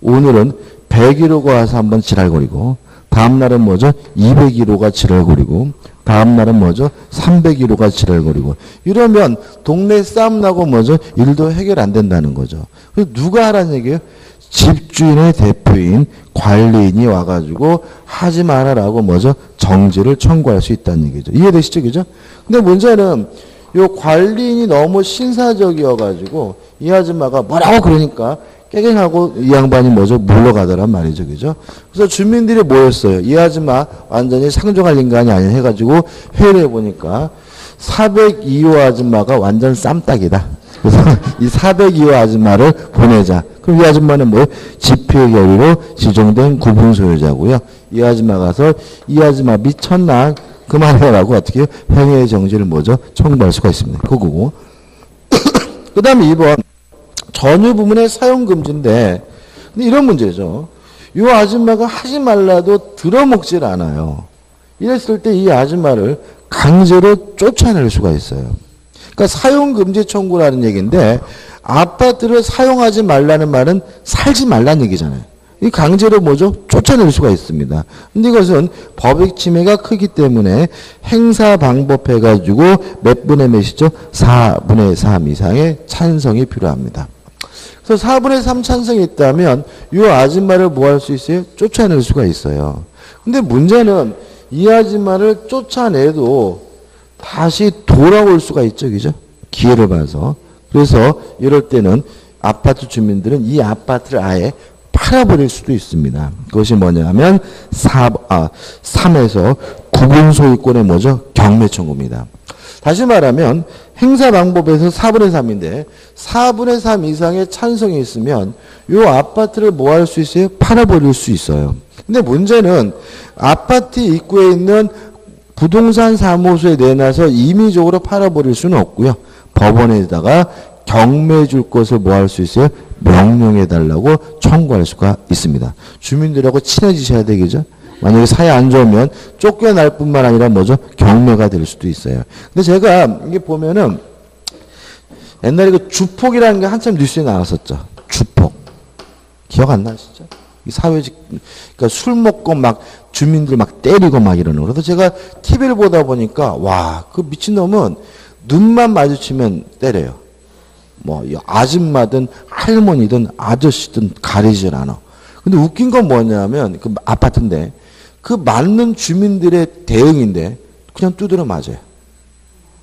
오늘은 101호가 와서 한번 지랄거리고 다음날은 뭐죠? 201호가 지랄거리고 다음날은 뭐죠? 301호가 지랄거리고 이러면 동네 싸움 나고 뭐죠? 일도 해결 안 된다는 거죠. 그래서 누가 하라는 얘기예요? 집주인의 대표인 관리인이 와가지고 하지 말아라고 뭐죠? 정지를 청구할 수 있다는 얘기죠. 이해되시죠? 그죠? 근데 문제는 요 관리인이 너무 신사적이어가지고 이 아줌마가 뭐라고 그러니까 깨갱하고 이 양반이 뭐죠? 물러가더란 말이죠. 그죠? 그래서 주민들이 모였어요. 이 아줌마 완전히 상종할 인간이 아니야 해가지고 회의를 해보니까 402호 아줌마가 완전 쌈딱이다. 그래서 이 402호 아줌마를 보내자. 그럼 이 아줌마는 뭐예요? 집회 결의로 지정된 구분 소유자고요. 이 아줌마 가서 이 아줌마 미쳤나? 그만해라고 어떻게 해요? 행위의 정지를 뭐죠? 청구할 수가 있습니다. 그거고. 그 다음에 2번. 전유 부문의 사용 금지인데, 근데 이런 문제죠. 이 아줌마가 하지 말라도 들어먹질 않아요. 이랬을 때 이 아줌마를 강제로 쫓아낼 수가 있어요. 그러니까 사용 금지 청구라는 얘기인데, 아파트를 사용하지 말라는 말은 살지 말라는 얘기잖아요. 이 강제로 뭐죠? 쫓아낼 수가 있습니다. 근데 이것은 법익 침해가 크기 때문에 행사 방법 해가지고 몇 분의 몇이죠? 4분의 3 이상의 찬성이 필요합니다. 그래서 4분의 3 찬성이 있다면 이 아줌마를 뭐 할 수 있어요? 쫓아낼 수가 있어요. 근데 문제는 이 아줌마를 쫓아내도 다시 돌아올 수가 있죠. 그죠? 기회를 봐서. 그래서 이럴 때는 아파트 주민들은 이 아파트를 아예 팔아버릴 수도 있습니다. 그것이 뭐냐면 3에서 구분 소유권의 뭐죠? 경매 청구입니다. 다시 말하면 행사 방법에서 4분의 3인데 4분의 3 이상의 찬성이 있으면 이 아파트를 뭐 할 수 있어요? 팔아버릴 수 있어요. 근데 문제는 아파트 입구에 있는 부동산 사무소에 내놔서 임의적으로 팔아버릴 수는 없고요. 법원에다가 경매 줄 것을 뭐 할 수 있어요? 명령해달라고 청구할 수가 있습니다. 주민들하고 친해지셔야 되겠죠? 만약에 사이 안 좋으면 쫓겨날 뿐만 아니라 뭐죠? 경매가 될 수도 있어요. 근데 제가 이게 보면은 옛날에 그 주폭이라는 게 한참 뉴스에 나왔었죠. 주폭. 기억 안 나시죠? 이 사회직, 그러니까 술 먹고 막 주민들 막 때리고 막 이러는 거. 그래서 제가 TV를 보다 보니까 와, 그 미친놈은 눈만 마주치면 때려요. 뭐 아줌마든 할머니든 아저씨든 가리질 않아. 근데 웃긴 건 뭐냐면 그 아파트인데 그 맞는 주민들의 대응인데 그냥 두드려 맞아요.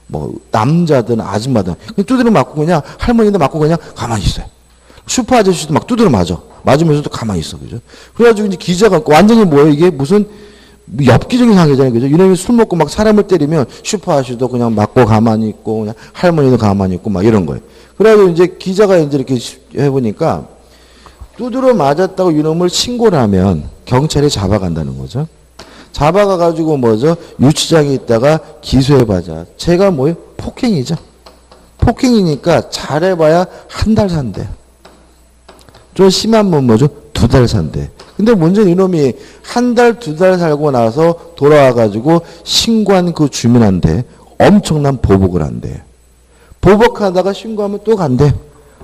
뭐 남자든 아줌마든 그냥 두드려 맞고 그냥 할머니도 맞고 그냥 가만히 있어요. 슈퍼 아저씨도 막 두드려 맞아. 맞으면서도 가만히 있어. 그죠? 그래가지고 이제 기자가 완전히 뭐예요? 이게 무슨 엽기적인 상황이잖아요. 그죠? 이놈이 술 먹고 막 사람을 때리면 슈퍼 아저씨도 그냥 맞고 가만히 있고 그냥 할머니도 가만히 있고 막 이런 거예요. 그래가지고 이제 기자가 이제 이렇게 해보니까 두드려 맞았다고 이놈을 신고를 하면 경찰이 잡아간다는 거죠. 잡아가가지고 뭐죠? 유치장에 있다가 기소해봐자. 제가 뭐예요? 폭행이죠. 폭행이니까 잘해봐야 한 달 산대. 좀 심하면 뭐죠? 2달 산대. 근데 문제는 이놈이 한 달, 2달 살고 나서 돌아와가지고 신고한 그 주민한테 엄청난 보복을 한대. 보복하다가 신고하면 또 간대.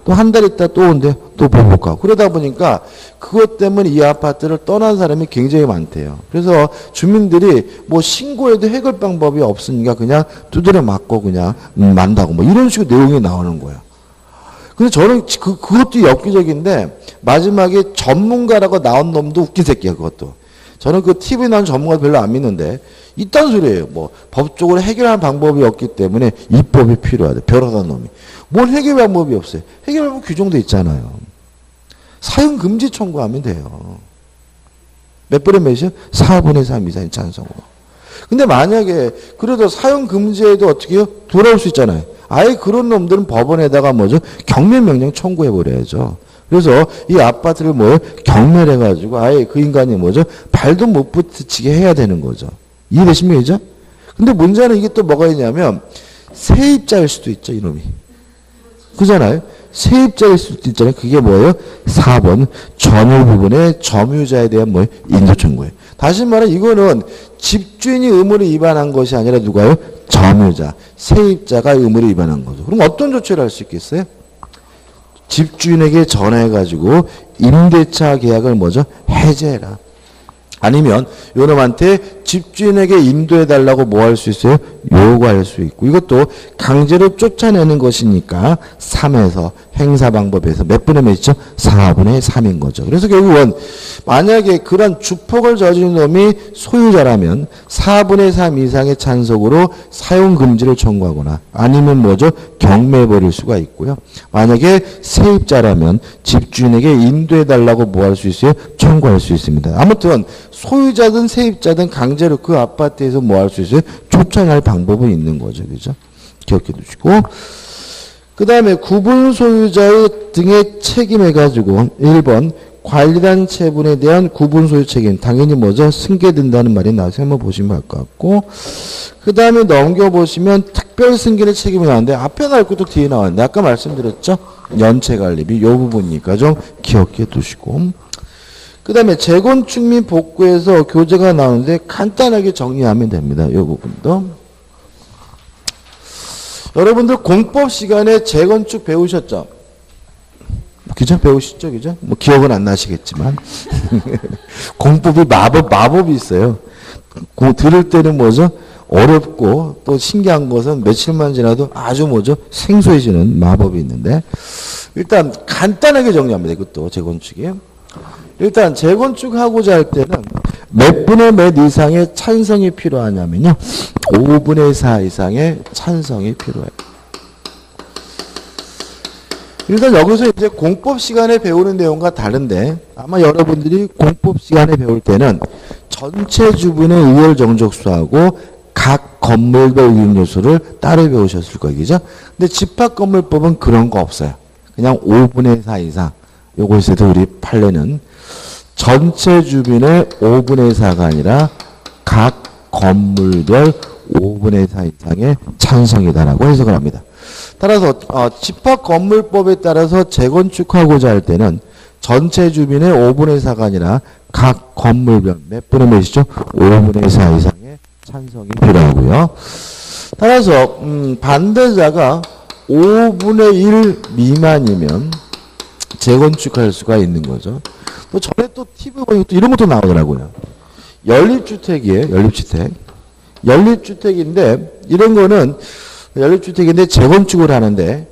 또 한 달 있다 또 온대. 또 보복하고. 그러다 보니까 그것 때문에 이 아파트를 떠난 사람이 굉장히 많대요. 그래서 주민들이 뭐 신고해도 해결 방법이 없으니까 그냥 두드려 맞고 그냥 만다고 뭐 이런 식으로 내용이 나오는 거예요. 근데 저는 그것도 엽기적인데 마지막에 전문가라고 나온 놈도 웃긴 새끼야 그것도. 저는 그 TV에 나온 전문가 별로 안 믿는데 이딴 소리예요. 뭐 법적으로 해결할 방법이 없기 때문에 입법이 필요하대. 변호사 놈이. 뭘 해결 방법이 없어요. 해결 방법 규정도 있잖아요. 사용 금지 청구하면 돼요. 몇 분의 몇이요? 4분의 3 이상의 찬성으로. 근데 만약에 그래도 사용 금지에도 어떻게 해요? 돌아올 수 있잖아요. 아예 그런 놈들은 법원에다가 뭐죠? 경멸명령 청구해버려야죠. 그래서 이 아파트를 뭐 경멸해가지고 아예 그 인간이 뭐죠? 발도 못 붙이게 해야 되는 거죠. 이해되십니까? 근데 문제는 이게 또 뭐가 있냐면 세입자일 수도 있죠, 이놈이. 그잖아요? 세입자일 수도 있잖아요. 그게 뭐예요? 4번 전유 부분의 점유자에 대한 뭐예요? 인도 청구예요. 다시 말해 이거는 집주인이 의무를 위반한 것이 아니라 누가요? 점유자, 세입자가 의무를 위반한 거죠. 그럼 어떤 조치를 할 수 있겠어요? 집주인에게 전화해가지고 임대차 계약을 뭐죠? 해제해라. 아니면 요놈한테 집주인에게 인도해달라고 뭐 할 수 있어요? 요구할 수 있고 이것도 강제로 쫓아내는 것이니까 3에서 행사방법에서 몇 분의 몇이죠? 4분의 3인 거죠. 그래서 결국은 만약에 그런 주폭을 저지른 놈이 소유자라면 4분의 3 이상의 찬성으로 사용금지를 청구하거나 아니면 뭐죠? 경매해버릴 수가 있고요. 만약에 세입자라면 집주인에게 인도해달라고 뭐 할 수 있어요? 청구할 수 있습니다. 아무튼 소유자든 세입자든 강제로 그 아파트에서 뭐 할 수 있어요? 쫓아낼 방법은 있는 거죠. 그죠? 기억해 두시고. 그 다음에 구분 소유자의 등의 책임해가지고 1번 관리단 체분에 대한 구분 소유 책임. 당연히 뭐죠? 승계된다는 말이 나와서 한번 보시면 할 것 같고. 그 다음에 넘겨보시면 특별 승계의 책임이 나왔는데 앞에 나올 것도 뒤에 나왔는데 아까 말씀드렸죠? 연체관리비 요 부분이니까 좀 기억해 두시고. 그 다음에 재건축 및 복구에서 교재가 나오는데 간단하게 정리하면 됩니다. 이 부분도. 여러분들 공법 시간에 재건축 배우셨죠? 그죠? 배우시죠? 그죠? 뭐 기억은 안 나시겠지만. 공법이 마법이 있어요. 들을 때는 뭐죠? 어렵고 또 신기한 것은 며칠만 지나도 아주 뭐죠? 생소해지는 마법이 있는데 일단 간단하게 정리합니다. 이것도 재건축이. 일단 재건축하고자 할 때는 몇 분의 몇 이상의 찬성이 필요하냐면요. 5분의 4 이상의 찬성이 필요해요. 일단 여기서 이제 공법 시간에 배우는 내용과 다른데 아마 여러분들이 공법 시간에 배울 때는 전체 주분의 의열 정족수하고 각 건물별 이익 요소를 따로 배우셨을 거예요. 그죠? 근데 집합건물법은 그런 거 없어요. 그냥 5분의 4 이상. 요것에도 우리 판례는 전체 주민의 5분의 4가 아니라 각 건물별 5분의 4 이상의 찬성이다라고 해석을 합니다. 따라서 집합건물법에 따라서 재건축하고자 할 때는 전체 주민의 5분의 4가 아니라 각 건물별 몇 분의 몇이죠? 5분의 4 이상의 찬성이 필요하고요. 따라서 반대자가 5분의 1 미만이면 재건축할 수가 있는 거죠. 또 전에 또 TV 보니까 또 이런 것도 나오더라고요. 연립주택이에요. 연립주택. 연립주택인데 이런 거는 연립주택인데 재건축을 하는데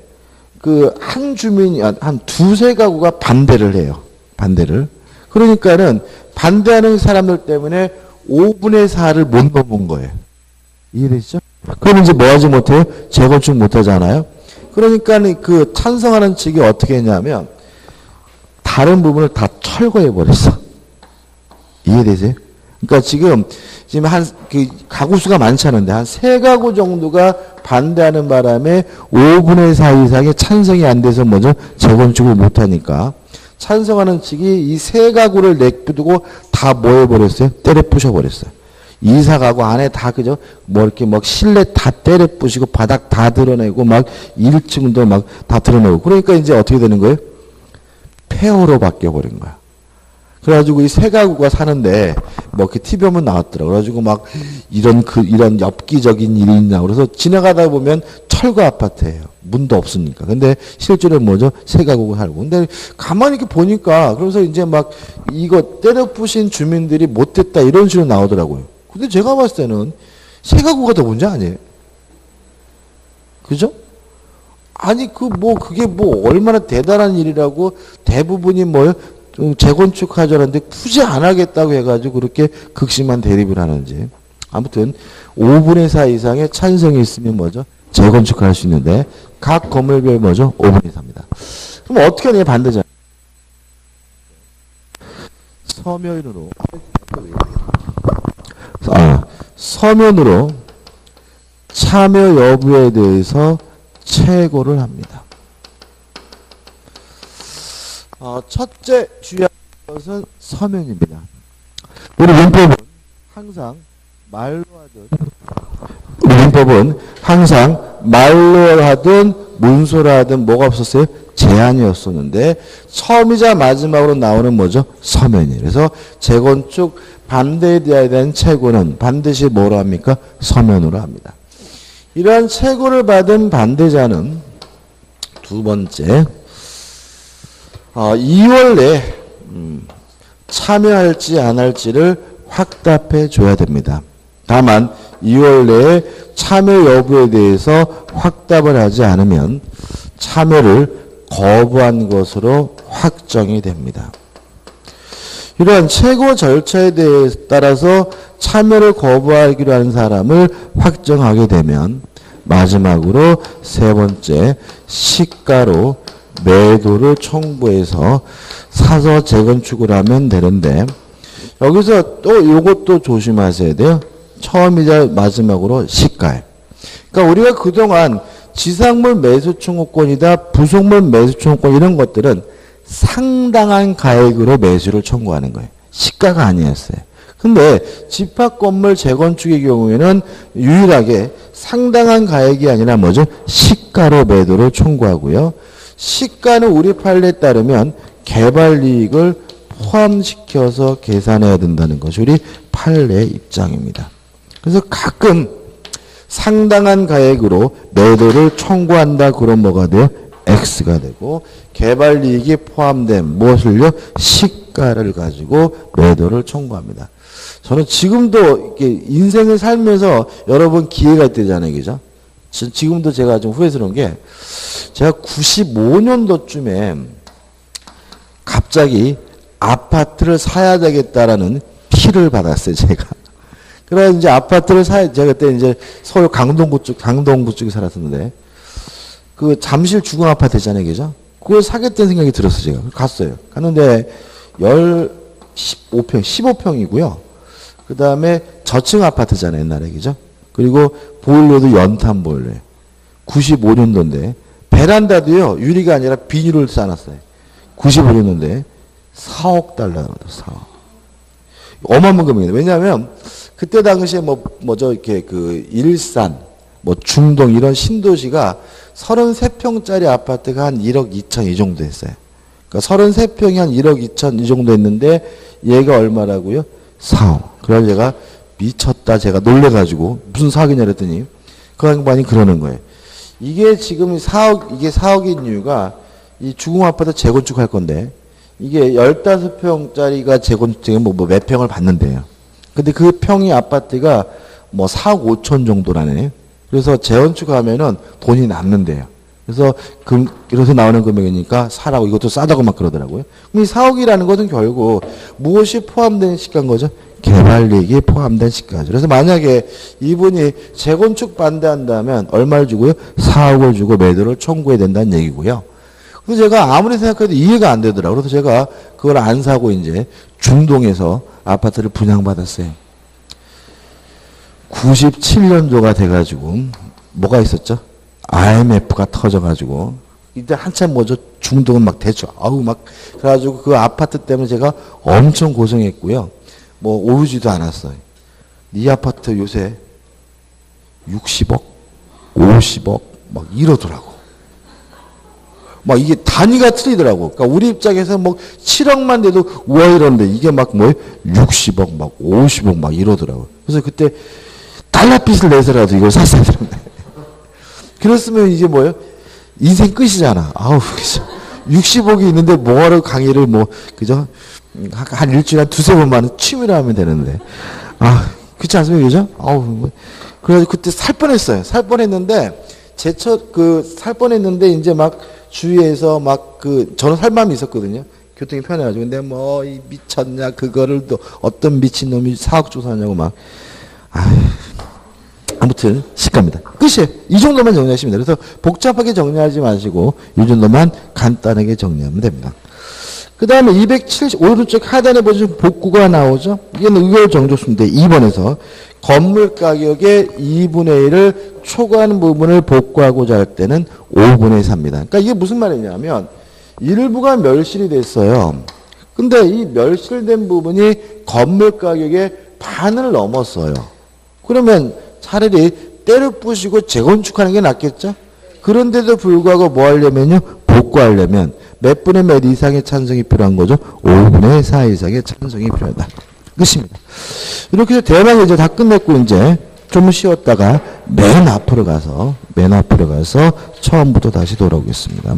그 한 주민이 한 두세 가구가 반대를 해요. 반대를. 그러니까는 반대하는 사람들 때문에 5분의 4를 못 넘은 거예요. 이해되시죠? 그럼 이제 뭐 하지 못해요? 재건축 못 하잖아요? 그러니까 그 찬성하는 측이 어떻게 했냐면, 다른 부분을 다 철거해버렸어. 이해되세요? 그러니까 지금 가구 수가 많지 않은데, 한 3가구 정도가 반대하는 바람에 5분의 4 이상의 찬성이 안 돼서 뭐죠? 재건축을 못 하니까. 찬성하는 측이 이 3가구를 내두고 다 뭐 해버렸어요? 때려 부셔버렸어요. 이사 가구 안에 다 그죠? 뭐 이렇게 막 실내 다 때려 부시고 바닥 다 드러내고 막 1층도 막 다 드러내고. 그러니까 이제 어떻게 되는 거예요? 폐허로 바뀌어버린 거야. 그래가지고 이 3가구가 사는데 뭐 이렇게 TV 보면 나왔더라고. 그래가지고 막 이런 엽기적인 일이 있나. 그래서 지나가다 보면 철거 아파트예요. 문도 없으니까. 근데 실제로 뭐죠? 3가구가 살고. 근데 가만히 이렇게 보니까 그래서 이제 막 이거 때려 부신 주민들이 못됐다 이런 식으로 나오더라고요. 근데 제가 봤을 때는 3가구가 더 문제 아니에요? 그죠? 아니 그게 얼마나 대단한 일이라고 대부분이 뭐요? 좀 재건축하자는데 굳이 안 하겠다고 해가지고 그렇게 극심한 대립을 하는지. 아무튼 5분의 4 이상의 찬성이 있으면 뭐죠? 재건축할 수 있는데 각 건물별 뭐죠? 5분의 4입니다. 그럼 어떻게 하느냐 반대잖아요. 서면으로 참여 여부에 대해서 최고를 합니다. 첫째 주의할 것은 서면입니다. 우리 민법은 항상 말로 하든 문서로 하든 뭐가 없었어요? 제한이었었는데 처음이자 마지막으로 나오는 뭐죠? 서면이에요. 그래서 재건축 반대에 대한 최고는 반드시 뭐로 합니까? 서면으로 합니다. 이러한 최고를 받은 반대자는 두 번째 2월 내에 참여할지 안 할지를 확답해 줘야 됩니다. 다만 2월 내에 참여 여부에 대해서 확답을 하지 않으면 참여를 거부한 것으로 확정이 됩니다. 이러한 최고 절차에 대해 따라서 참여를 거부하기로 하는 사람을 확정하게 되면 마지막으로 세 번째 시가로 매도를 청구해서 사서 재건축을 하면 되는데 여기서 또 요것도 조심하셔야 돼요. 처음이자 마지막으로 시가에. 그러니까 우리가 그동안 지상물 매수 청구권이다 부속물 매수 청구권 이런 것들은 상당한 가액으로 매수를 청구하는 거예요. 시가가 아니었어요. 근데 집합건물 재건축의 경우에는 유일하게 상당한 가액이 아니라 뭐죠? 시가로 매도를 청구하고요. 시가는 우리 판례에 따르면 개발이익을 포함시켜서 계산해야 된다는 것이 우리 판례의 입장입니다. 그래서 가끔 상당한 가액으로 매도를 청구한다 그럼 뭐가 돼요? X가 되고 개발이익이 포함된 무엇을요? 시가를 가지고 매도를 청구합니다. 저는 지금도 이렇게 인생을 살면서 여러분 기회가 있대잖아요. 그죠? 지금도 제가 좀 후회스러운 게 제가 95년도쯤에 갑자기 아파트를 사야 되겠다라는 피를 받았어요. 제가. 그래서 이제 아파트를 제가 그때 이제 서울 강동구 쪽에 살았었는데 그 잠실 주공 아파트 있잖아요. 그죠? 그걸 사겠다는 생각이 들었어요. 제가. 갔어요. 갔는데 15평이고요. 그 다음에 저층 아파트잖아요. 옛날에. 그죠? 그리고 보일러도 연탄 보일러. 95년도인데 베란다도요. 유리가 아니라 비닐을 쌓아놨어요. 95년도인데 4억 달러입니다. 4억. 어마어마한 금액이에요. 왜냐하면 그때 당시에 이렇게 그 일산, 중동 이런 신도시가 33평짜리 아파트가 한 1억 2천 이 정도 했어요. 그러니까 33평이 한 1억 2천 이 정도 했는데 얘가 얼마라고요? 4억. 그래서 제가 미쳤다. 제가 놀래가지고 무슨 사기냐 그랬더니 그 양반이 그러는 거예요. 이게 지금 4억인 이유가 이 주공 아파트 재건축할 건데 이게 15평짜리가 재건축되면 몇 평을 받는데요. 근데 그 평이 아파트가 4억 5천 정도라네. 그래서 재건축하면은 돈이 남는데요. 그래서 나오는 금액이니까 사라고 이것도 싸다고 막 그러더라고요. 그럼 이 4억이라는 것은 결국 무엇이 포함된 시가인 거죠? 개발이익이 포함된 시가죠. 그래서 만약에 이분이 재건축 반대한다면 얼마를 주고요? 4억을 주고 매도를 청구해야 된다는 얘기고요. 그래서 제가 아무리 생각해도 이해가 안 되더라고요. 그래서 제가 그걸 안 사고 이제 중동에서 아파트를 분양받았어요. 97년도가 돼가지고 뭐가 있었죠? IMF가 터져가지고 이때 한참 뭐죠? 중동은 막 대출 아우 막 그래가지고 그 아파트 때문에 제가 엄청 고생했고요. 뭐 오르지도 않았어요. 이 아파트 요새 60억, 50억 막 이러더라고. 막 이게 단위가 틀리더라고. 그러니까 우리 입장에서 뭐 7억만 돼도 우와 이런데 이게 막 뭐 60억 막 50억 막 이러더라고. 그래서 그때 달러빚을 내서라도 이걸 샀어야 되는데. 그랬으면 이제 뭐예요? 인생 끝이잖아. 아우, 60억이 있는데 뭐하러 강의를 뭐, 그죠? 한 일주일에 한 두세 번만 취미로 하면 되는데. 아, 그렇지 않습니까? 그죠? 아우, 뭐. 그래가지고 그때 살 뻔했어요. 살 뻔했는데, 살 뻔했는데, 이제 막 주위에서 막 저는 살 마음이 있었거든요. 교통이 편해가지고. 근데 뭐, 미쳤냐, 그거를 또 어떤 미친놈이 사업 조사하냐고 막. 아무튼 시가입니다. 끝이에요. 이 정도만 정리하시면 돼요. 그래서 복잡하게 정리하지 마시고 이 정도만 간단하게 정리하면 됩니다. 그 다음에 270 오른쪽 하단에 보시면 복구가 나오죠. 이게는 의결 정조수인데 2번에서 건물 가격의 2분의 1을 초과하는 부분을 복구하고자 할 때는 5분의 4입니다. 그러니까 이게 무슨 말이냐면 일부가 멸실이 됐어요. 근데 이 멸실된 부분이 건물 가격의 반을 넘었어요. 그러면 차라리 때려 부시고 재건축하는 게 낫겠죠? 그런데도 불구하고 뭐 하려면요? 복구하려면 몇 분의 몇 이상의 찬성이 필요한 거죠? 5분의 4 이상의 찬성이 필요하다. 끝입니다. 이렇게 해서 대략 이제 다 끝냈고 이제 좀 쉬었다가 맨 앞으로 가서 처음부터 다시 돌아오겠습니다.